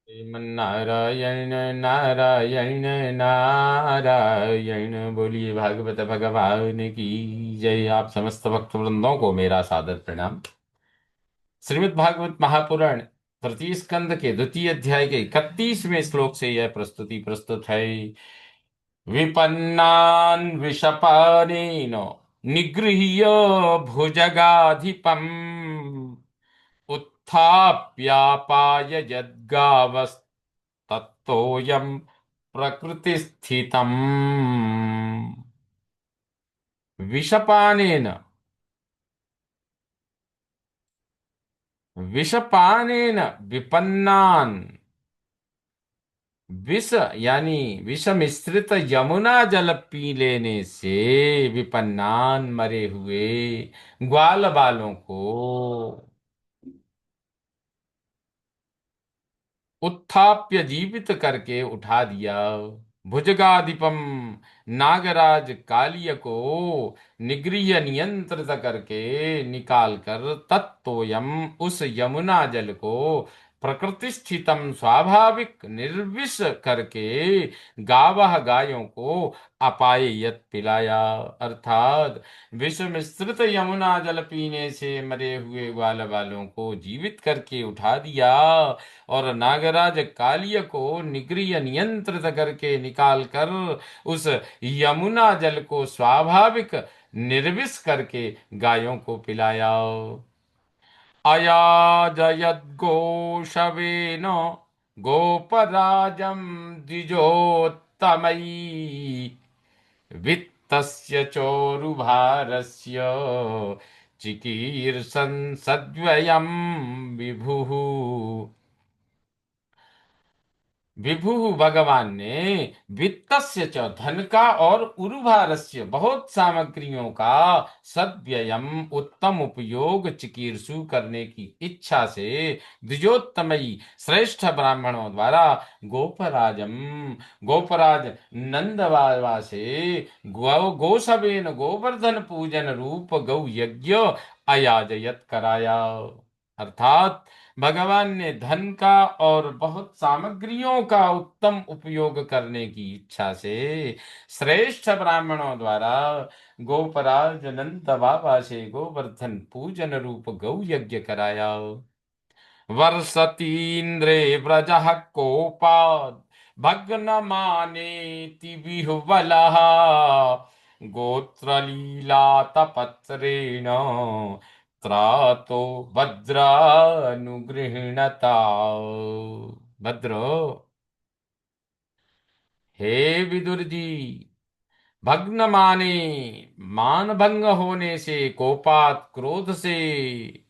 नारायण नारायण नारायण। बोलिए भागवत भगवान की जय। आप समस्त भक्त वृंदों को मेरा सादर प्रणाम। श्रीमद् भागवत महापुराण तृतीय स्कंद के द्वितीय अध्याय के 31वें श्लोक से यह प्रस्तुति प्रस्तुत है। विपन्नान् विषपानेन निगृह्य भुजगाधिपम् उत्थाप्यापाय यद्गावस्तत्तोऽयं प्रकृतिस्थितम्। विषपानेन विषपानेन विपन्नान। विष यानी विष मिश्रित यमुना जल पी लेने से विपन्नान मरे हुए ग्वाल बालों को उत्थाप्य जीवित करके उठा दिया। भुजगाधिपम नागराज कालिय को निगृह्य नियंत्रित करके निकाल कर तत्तोयम उस यमुना जल को प्रकृति स्थितम स्वाभाविक निर्विष करके गावह गायों को अपाययत पिलाया। अर्थात विष मिश्रित यमुना जल पीने से मरे हुए ग्वाल बालों को जीवित करके उठा दिया और नागराज कालिय को निगृह्य नियंत्रित करके निकाल कर उस यमुना जल को स्वाभाविक निर्विष करके गायों को पिलाया। अयाजयद्घोषवेन गोपराजं द्विजोत्तमैः वित्तस्य चोरुभारस्य चिकीर्षन् सद्वयं विभुः। विभु भगवान ने वित्तस्य च धन का और उरुभारस्य बहुत सामग्रियों का सद्व्ययम उत्तम उपयोग चिकीर्षु करने की इच्छा से द्विजोत्तमयी श्रेष्ठ ब्राह्मणों द्वारा गोपराजम गोपराज नंद बाबा से गोसवेन गोवर्धन पूजन रूप गौ यज्ञ अयाजयत कराया। अर्थात भगवान ने धन का और बहुत सामग्रियों का उत्तम उपयोग करने की इच्छा से श्रेष्ठ ब्राह्मणों द्वारा गोपराज नंद बाबा से गोवर्धन पूजन रूप गौ यज्ञ कराया। वर्षतीन्द्रे व्रजः कोपात् भग्नमानेति विह्वलः गोत्रलीलातपत्रेण त्रातो भद्रानुगृह्णता। भद्रो, हे विदुर जी, भग्न माने मान भंग होने से, कोपात क्रोध से,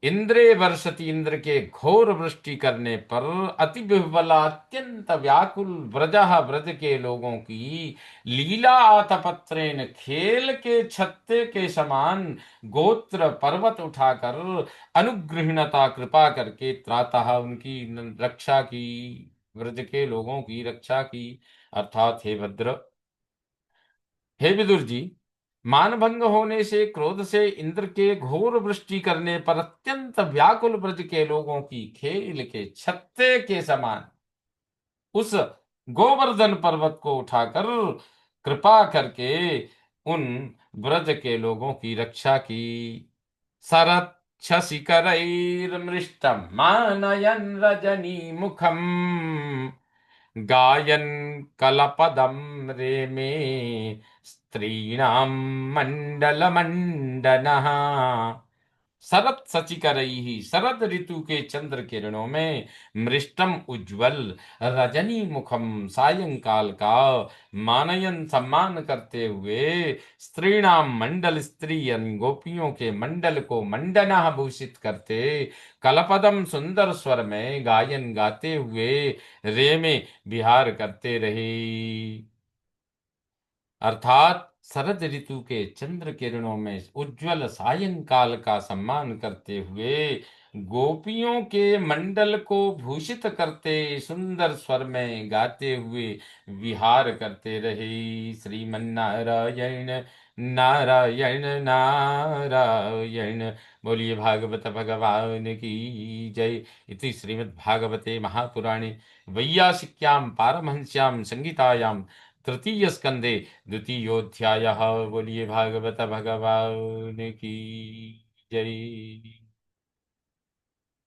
इंद्रे वर्षति इंद्र के घोर वृष्टि करने पर, अति विह्वला अत्यंत व्याकुल व्रजः ब्रज के लोगों की, लीला आतपत्रेन खेल के छत्ते के समान गोत्र पर्वत उठाकर अनुगृहणता कृपा करके त्रातः उनकी रक्षा की, ब्रज के लोगों की रक्षा की। अर्थात हे भद्र, हे विदुर जी, मानभंग होने से, क्रोध से, इंद्र के घोर वृष्टि करने पर अत्यंत व्याकुल ब्रज के लोगों की खेल के छत्ते के समान उस गोवर्धन पर्वत को उठाकर कृपा करके उन ब्रज के लोगों की रक्षा की। शरत शशिकरैर्मृष्टं मानयन् रजनी मुखम गायन कलपदम रेमे स्त्रीणां मंडलमंडनः। शरत सचिकरैः, शरद ऋतु के चंद्र किरणों में, मृष्टम उज्ज्वल, रजनी मुखम सायंकाल का, मानयन सम्मान करते हुए, स्त्रीणाम मंडल स्त्री यानी गोपियों के मंडल को मंडना भूषित करते, कलपदम सुंदर स्वर में गायन गाते हुए रे में विहार करते रहे। अर्थात शरद ऋतु के चंद्र किरणों में उज्जवल सायंकाल का सम्मान करते हुए, गोपियों के मंडल को भूषित करते, सुंदर स्वर में गाते हुए विहार करते रहे। श्रीमन्नारायण नारायण नारायण। बोलिए भागवत भगवान की जय। इति श्रीमद्भागवते महापुराणे वैयासिक्यां पारमहंस्यां संहितायां तृतीय स्कंदे द्वितीयोऽध्यायः। बोलिए भागवत भगवान की जय।